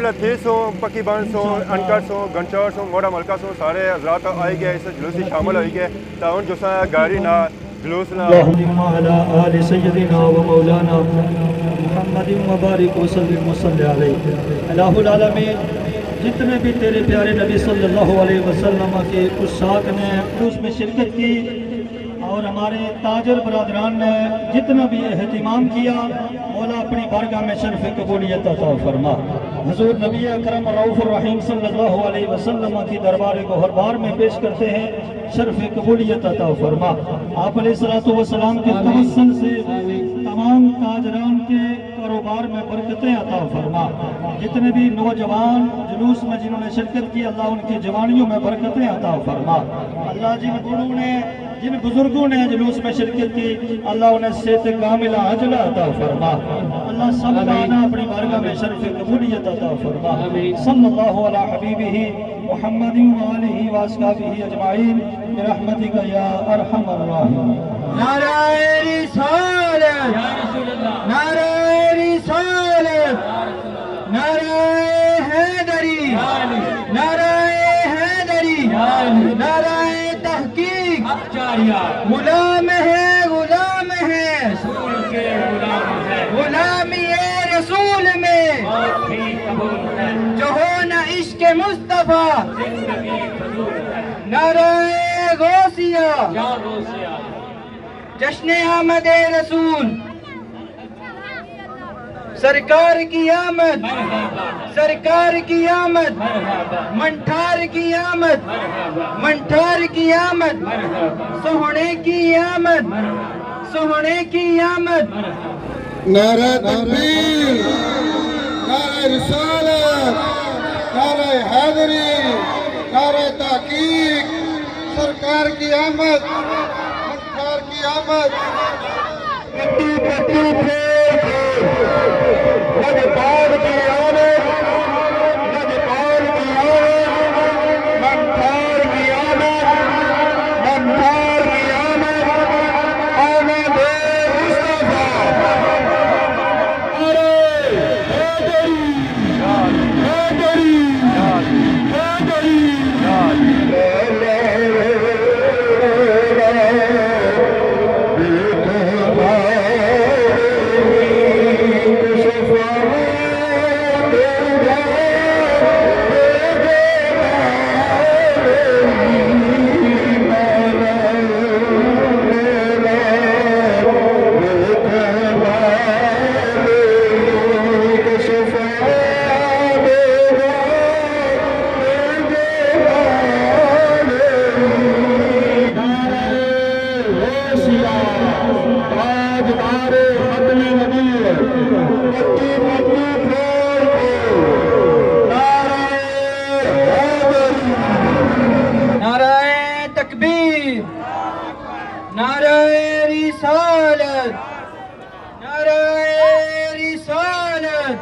قبیلہ تھیس ہوں، پکی بانس ہوں، انکرس ہوں، گنچوس ہوں، موڑا ملکس ہوں، سارے حضرات آئے گئے اس جلوس میں شامل ہوئی گئے تاون جو سا گاڑی نہ جلوس نہ اللهم على آل سيدنا ومولانا محمد مبارک وسلم وصلی علیہ الہ العالمین۔ جتنے بھی تیرے پیارے نبی صلی اللہ علیہ وسلم کے عشاق نے اس میں شرکت کی اور ہمارے تاجر برادران نے جتنا بھی اہتمام کیا، مولا اپنی بارگاہ میں شرف قبولیت عطا فرما۔ حضور نبی اکرم رؤوف الرحیم صلی اللہ علیہ وسلم کی دربار گوہر بار میں پیش کرتے ہیں، شرف قبولیت عطا فرما۔ آپ علیہ السلام کے توسل سے تمام تاجران کے کاروبار میں برکتیں عطا فرما۔ جتنے بھی نوجوان جلوس میں جنہوں نے شرکت کی، اللہ ان کی جوانیوں میں برکتیں عطا فرما۔ اللہ جن بزرگوں نے جلوس میں شرکت کی، اللہ انہیں صحت کاملہ عاجلہ عطا فرما۔ اللہ سب لانا اپنی بارگاہ میں شرف قبولیت عطا فرما۔ صلی اللہ علی حبیبہ محمد وآلہ واصحابہ اجمعین برحمتک یا ارحم الراحمین۔ نعرہ رسالت، نعرہ رسالت، نعرہ حیدری، نعرہ حیدری، نعرہ تحقیق، غلام ہے غلام ہے غلامی رسول میں، جو ہو نہ عشق مصطفیٰ، نعرہ غوثیہ، جشن آمد رسول، سرکار کی آمد، سرکار کی آمد، منٹھار کی آمد، منٹھار کی آمد، سوہنے کی آمد، سوہنے کی آمد۔ نعرہ تکبیر، نعرہ رسالت، نعرہ حیدری، نعرہ تحقیق، سرکار کی آمد، منٹھار کی آمد۔ پٹی پٹی پھیر لجپال کی آمد، لجپال کی آمد، منٹھار کی آمد، منٹھار کی آمد، آمد مصطفیٰ۔ ارے حیدری، حیدری، حیدری، نعرہ تکبیر، نعرہ رسالت، نعرہ رسالت،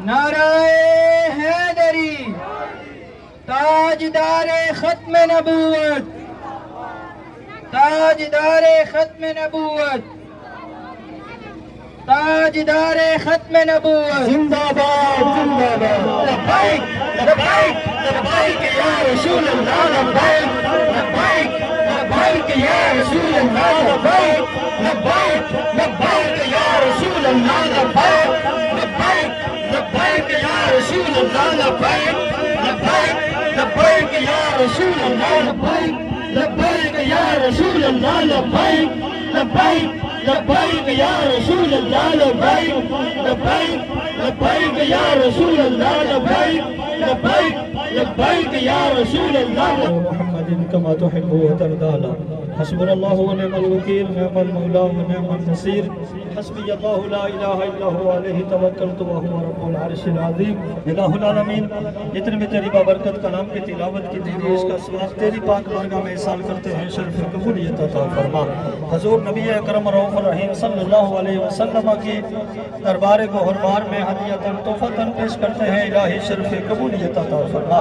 نعرہ حیدری، تاجدار ختم نبوت، تاجدار ختم نبوت، تاجدار ختم نبوت۔ زندہ باد، زندہ باد۔ لبیک لبیک لبیک یا رسول اللہ، لبیک لبیک لبیک یا رسول اللہ، لبیک لبیک لبیک یا رسول اللہ، لبیک لبیک لبیک یا رسول اللہ، لبیک لبیک لبیک یا رسول اللہ، لبیک لبیک یا رسول اللہ، لبیک لبیک لبیک یا رسول اللہ، لبیک لبیک لبیک یا رسول اللہ، لبیک لبیک لبیک یا رسول اللہ۔ محمد كما تحب وترضى، حسبنا الله ونعم الوكيل، نعم المولى ونعم النصير، حسبي الله لا اله الا هو عليه توكلت وهو رب العرش العظيم۔ الہ العالمین، جتنے بھی تیری بابرکت کلام کی تلاوت کی تیری اس کا ثواب تیری پاک بارگاہ میں احسان کرتے ہیں، شرف قبولیت عطا فرما۔ حضور نبی اکرم رؤوف الرحیم صلی اللہ علیہ وسلم کی دربار گوہر بار میں ہدیۃ تحفۃ پیش کرتے ہیں، الہی شرف قبولیت عطا فرما۔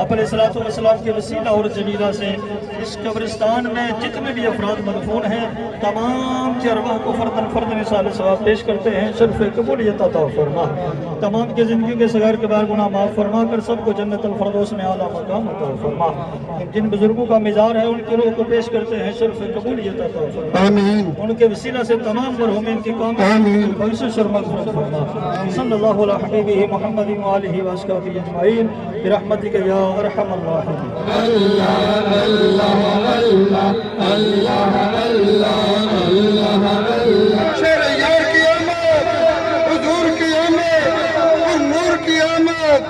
آپ علیہ الصلوۃ والسلام کے وسیلہ اور جلیلہ سے اس قبرستان میں جتنے بھی افراد مدفون ہیں تمام کی ارواح کو فردن فردن سال ثواب پیش کرتے ہیں، شرف قبولیت عطا فرما، تمام کی زندگی کے صغیر کبار گناہ معاف فرما کر سب کو جنت الفردوس میں اعلیٰ مقام عطا فرما۔ جن بزرگوں کا مزار ہے ان کی روح کو پیش کرتے ہیں، شرف قبولیت عطا فرما، آمین ان کے وسیلہ سے تمام مرحومین کی قوم خواہش اور مغفرت فرما۔ صلی اللہ علیہ حبیبہ محمد وآلہ وصحبہ اجمعین برحمتک یا ارحم الراحمین۔ شیر یار کی آمد، حضور کی آمد، نور کی آمد،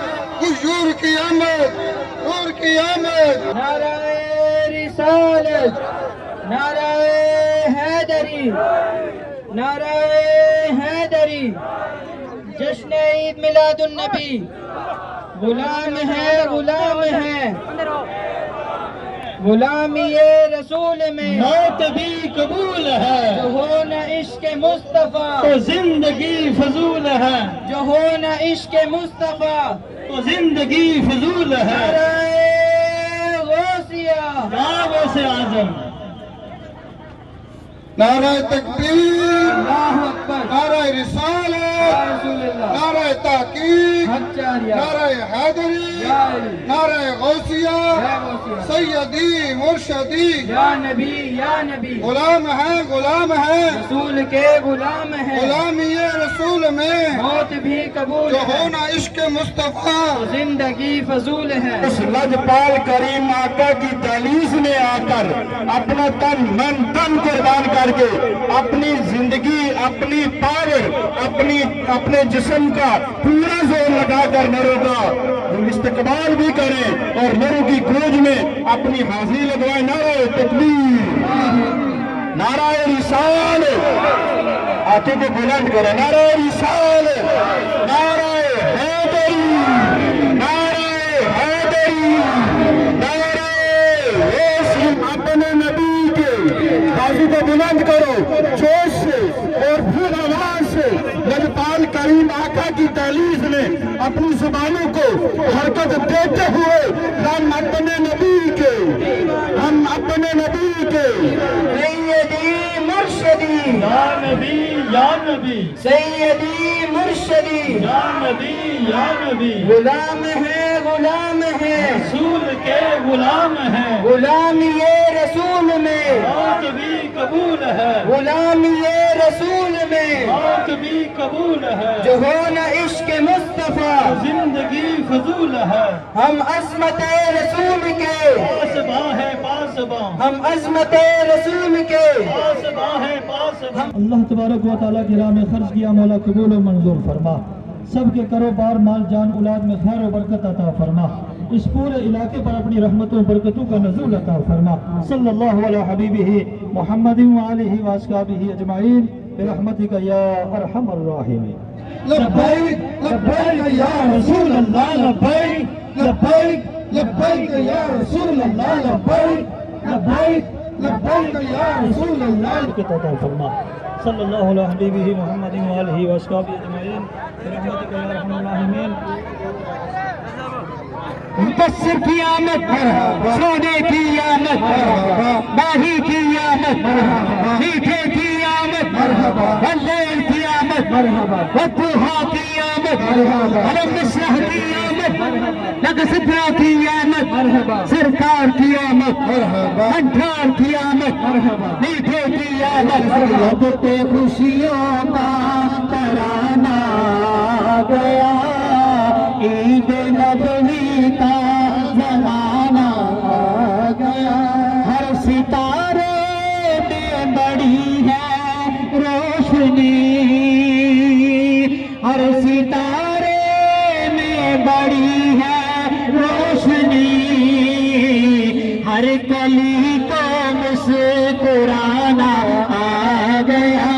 حضور کی آمد، نور کی آمد۔ نعرہ رسالت، نعرہ حیدری، نعرہ حیدری، جشن عید میلاد النبی، غلام ہے غلام ہے، غلامی رسول میں موت بھی قبول ہے، جو ہو نہ عشق مصطفیٰ تو زندگی فضول ہے، جو ہو نہ عشق مصطفیٰ تو زندگی فضول ہے۔ نعرہ غوثیہ، کعبہ سے اعظم، نعرہ تکبیر، اللہ اکبر، نعرہ رسالت، رسول اللہ، نعرہ تحقیق، حق جاریہ، نعرہ حیدری، یا علی، نعرہ غوثیہ، یا غوثیہ، سیدی مرشدی، یا نبی یا نبی، غلام ہے غلام ہے، رسول کے غلام ہیں، غلامی رسول میں موت بھی قبول جو ہے، ہونا عشق مصطفیٰ۔ زندگی فضول ہے۔ اس لجپال کریم آقا کی دہلیز میں آ کر اپنا تن من تن قربان کر کے اپنی زندگی، اپنی پاور، اپنے جسم کا پورا زور لگا کر نعروں کا استقبال بھی کریں اور نعروں کی گونج میں اپنی حاضری لگوائیں۔ نعرہ تکبیر، نعرہ رسالت، ہاتھوں کو بلند کریں، نعرہ رسالت، نعرہ حیدری، نعرہ حیدری، نعرہ اپنے نبی کے بازو کو بلند کرو جوش سے اور پھر آواز سے۔ لجپال کریم آقا کی دہلیز میں اپنی زبانوں کو حرکت دیتے ہوئے ہم اپنے نبی کے، ہم اپنے نبی کے سیدی مرشدی، یا نبی یا نبی، سیدی مرشدی، یا نبی یا نبی، غلام ہے غلام ہے، رسول کے غلام ہیں، غلامی رسول میں، موت بھی قبول ہے، غلامی رسول میں، موت بھی قبول ہے، جو ہو نہ عشق مصطفیٰ، زندگی فضول ہے۔ ہم عظمت رسول کے، پاسباں ہے پاسباں، ہم عظمت رسول کے، پاسباں ہے پاسباں۔ اللہ تبارک و تعالیٰ کی راہ میں خرچ کیا مولا قبول و منظور فرما، سب کے کاروبار مال جان اولاد میں خیر و برکت عطا فرما، اس پورے علاقے پر اپنی رحمتوں و برکتوں کا نزول عطا فرما۔ صلی اللہ علیہ حبیبہ محمد وآلہ وصحبہ اجمعین برحمتک یا ارحم الراحمین۔ لبیک لبیک یا رسول اللہ، لبیک لبیک لبیک یا رسول اللہ، لبیک لبیک لبیک یا رسول اللہ۔ برکت عطا فرما۔ صلی اللہ علیہ حبیبہ محمد وآلہ وصحبہ اجمعین برحمتک یا ارحم الراحمین۔ مبشر کی آمد، سونے کی آمد، ماہی کی آمد، میٹھے کی آمد، واللیل کی آمد، والضحیٰ کی آمد، علم نشرح کی آمد، لگسدرا کی آمد، سرکار کی آمد، انٹھار کی آمد، میٹھے کی آمد، رب پہ خوشیوں کا ترانہ آ گیا، عید نبوی کا زمانہ آ گیا، ہر ستارے میں بڑی ہے روشنی، ہر ستارے میں بڑی ہے روشنی، ہر کلی کو مسکرانا آ گیا،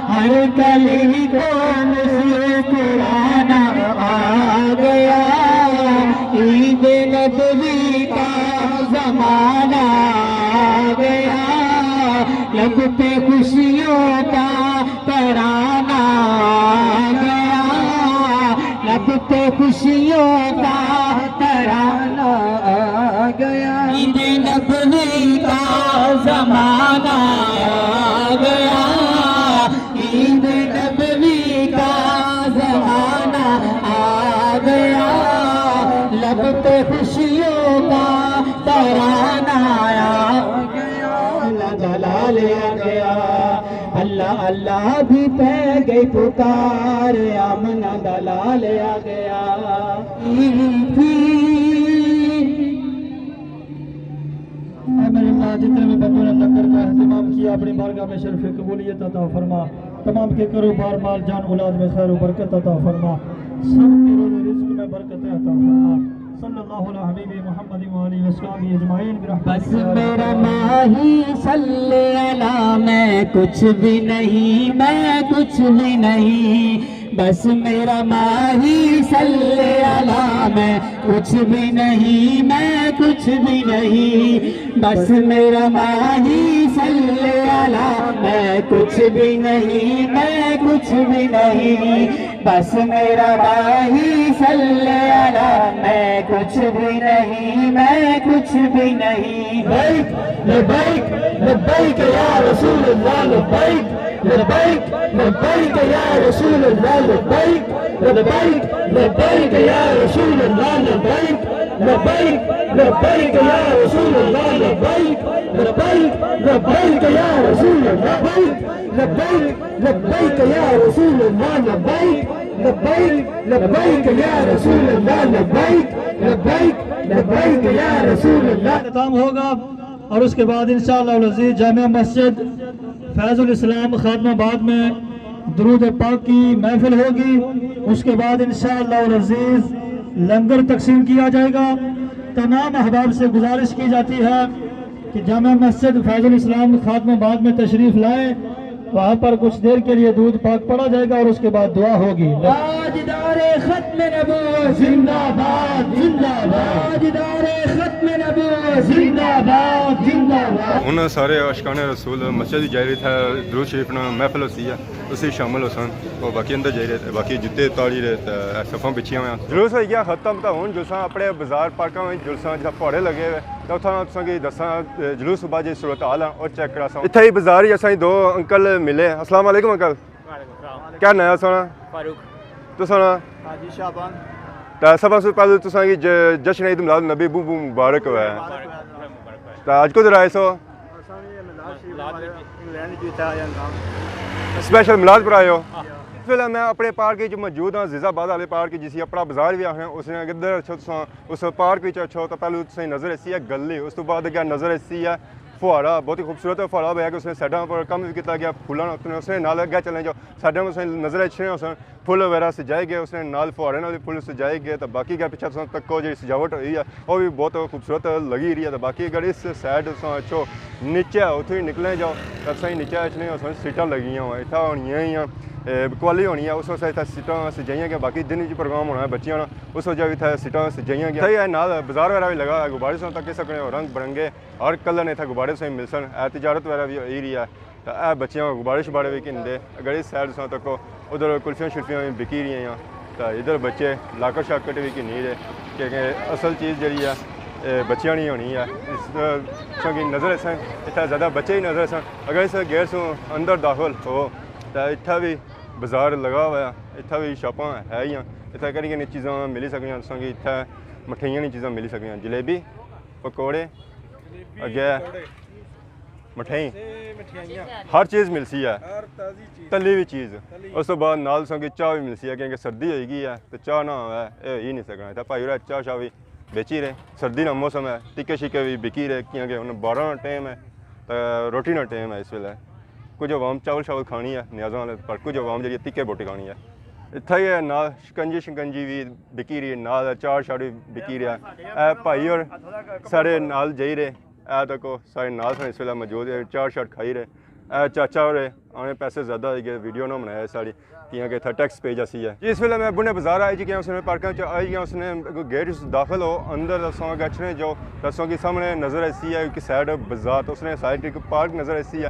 ہر کلی کو مسکرانا آ گیا، عید نبوی کا زمانہ آ گیا، لب پہ خوشیوں کا ترانہ آ گیا، لب پہ خوشیوں کا ترانہ آ گیا، عید نبوی کا لیا گیا اللہ اللہ بھی پہ گئی پکار آمنہ دلا لیا گیا میرے اللہ جتنے بھی بندوں نے لنگر کا اہتمام کیا اپنی بارگاہ میں شرف قبولیت عطا فرما تمام کے کاروبار مال جان اولاد میں خیر و برکت عطا فرما سب کے روزی رزق میں برکت عطا فرما صلی اللہ علیہ حبیب محمد وآلہ وصحبہ اجمعین بس میرا ماہی صلی علی میں کچھ بھی نہیں میں کچھ بھی نہیں بس میرا ماہی صلی علی میں کچھ بھی نہیں میں کچھ بھی نہیں بس میرا ماہی صلی علی میں کچھ بھی نہیں میں کچھ بھی نہیں بس میرا ماہی صلی علی میں کچھ بھی نہیں میں کچھ بھی نہیں لبیک لبیک یا رسول اللہ لبیک لبیک لبیک یا رسول اللہ لبیک لبیک لبیک یا رسول اللہ لبیک لبیک لبیک یا رسول اللہ لبیک لبیک لبیک یا رسول اللہ لبیک لبیک یا رسول اللہ لبیک لبیک لبیک یا رسول اللہ لبیک لبیک لبیک یا رسول اللہ اختتام ہوگا اور اس کے بعد انشاءاللہ العزیز جامع مسجد فیض الاسلام خادم آباد میں درود پاک کی محفل ہوگی اس کے بعد انشاءاللہ العزیز لنگر تقسیم کیا جائے گا تمام احباب سے گزارش کی جاتی ہے کہ جامع مسجد فیض الاسلام خادم آباد میں تشریف لائیں وہاں پر کچھ دیر کے لیے دودھ پاک پڑا جائے گا اور اس کے بعد دعا ہوگی تاجدار ختم نبوت زندہ باد زندہ باد تاجدار ختم نبوت زندہ باد زندہ باد ان سارے عاشقان رسول مسجد جا رہے تھے درود شریف نے محفل ہوتی ہے اسی شامل ہو سن اور باقی اندر جا رہے تھے باقی جتے تاڑی رہے صفاں پچھیاں ہوئے جلوس ہو گیا ختم تو ہوں جلساں اپنے بازار پارکاں میں جلساں جہاں پہاڑے لگے ہوئے تو اتنا تساں کی دساں جلوس بعد جی صورت حال اور چیک کرا سا اتنا ہی بازار ہی اساں دو انکل ملے السلام علیکم انکل کیا نیا سونا فاروق تو سونا حاجی شعبان تو سب سے پہلے تساں کی جشن عید میلاد النبی بو مبارک ہوا ہے تو آج کو آئے سو اسپیشل میلاد پر آئے ہو فی الحال میں اپنے پارک جو موجود ہوں عزیز آباد والے پارک جسی اپنا بازار بھی آخر اس نے ادھر اچھا اس پارک اچھا تو پہلے تصویر نظر ایسی ہے گلی اس تو بعد کیا نظر ایسی ہے فوارا بہت ہی خوبصورت فوارا ہوا کہ اس نے سائڈوں پر کم بھی کیا گیا پھولوں اس نے نال اگے چلے جو سائڈوں میں نظر اچھے اس پھول وغیرہ سجائے گئے اس نے نال فوارے نال پھول سجائے گئے تو باقی کیا پیچھے تک جی سجاوٹ ہوئی ہے وہ بھی بہت خوبصورت لگی رہی ہے تو باقی اگر اس سائڈ اچھو نیچے اتوں ہی نکلے جاؤ تو صحیح نیچے اچھنے اس سیٹاں لگی ہوں اتنا ہونی ہی کوالی ہونی ہے اس وقت اتنا سیٹاں سجائیاں گیا باقی دن چ پروگرام ہونا ہے بچیاں اس وجہ بھی اتنا سیٹاں سجائیاں گیا صحیح ہے نال بازار وغیرہ بھی لگا غبارے سے تک سکنے رنگ برنگے ہر کلر نے اتنا غبارے سے مل سن تجارت وغیرہ بھی ہوئی رہی ہے تو اے بچیاں غبارے شبارے بھی کھنتے اگر اس سائڈ سے تک ادھر کلفیاں شلفیاں بھی بکی رہی ہیں تو ادھر بچے لاکٹ شاکٹ بھی کھنی رہے کیونکہ اصل چیز جہی ہے بچیاں نہیں ہونی ہے اس کی نظر سن اتنا زیادہ بچے ہی نظر سن اگر اس گیٹ سے اندر داخل ہو تو اتنا بھی بازار لگا ہوا ہے اتنا بھی شاپاں ہے ہی اتنا کری چیزاں ملی سکیں دساں کہ اتنا مٹھائیاں چیزاں ملی سکیں جلیبی پکوڑے اگے مٹھائی ہر چیز ملتی ہے تلی ہوئی چیز اس تو بعد نال سو کی چاہ بھی ملتی ہے کیونکہ سردی ہوئی گئی ہے تو چاہ نہ ہوا ہے یہ ہی نہیں سکنا تو بھائی چاہ شاہ بھی بیچی رہے سردی کا موسم ہے ٹکے شکے بھی بکی رہے کیونکہ انہیں 12 کا ٹائم ہے تو روٹی کا ٹائم ہے اس ویلے کچھ عوام چاول شاول کھانی ہے نیازاں والے پر کچھ عوام جی ٹکے بوٹی کھانی ہے اتنا ہی ہے نال شکنجی بھی بکی رہی ہے نال چار شاڑ بھی بکی رہا ہے اے بھائی اور سارے نال جائی رہے اے تک سارے نال سن اس ویلے موجود ہے چار شاٹ کھائی رہے اے چاچا اور آنے پیسے زیادہ آئی گئے ویڈیو نہ بنایا ساری کہ تھا ٹیکس پیج ایسی ہے اس ویلے میں بنے بازار آئی جی کہ اس نے پارکاں آئی گیا اس نے گیٹ داخل ہو اندر دسوں گچھنے جو دسوں کے سامنے نظر ایسی ہے کہ سائڈ بازار تو اس نے سائڈ پارک نظر ایسی ہے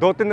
2-3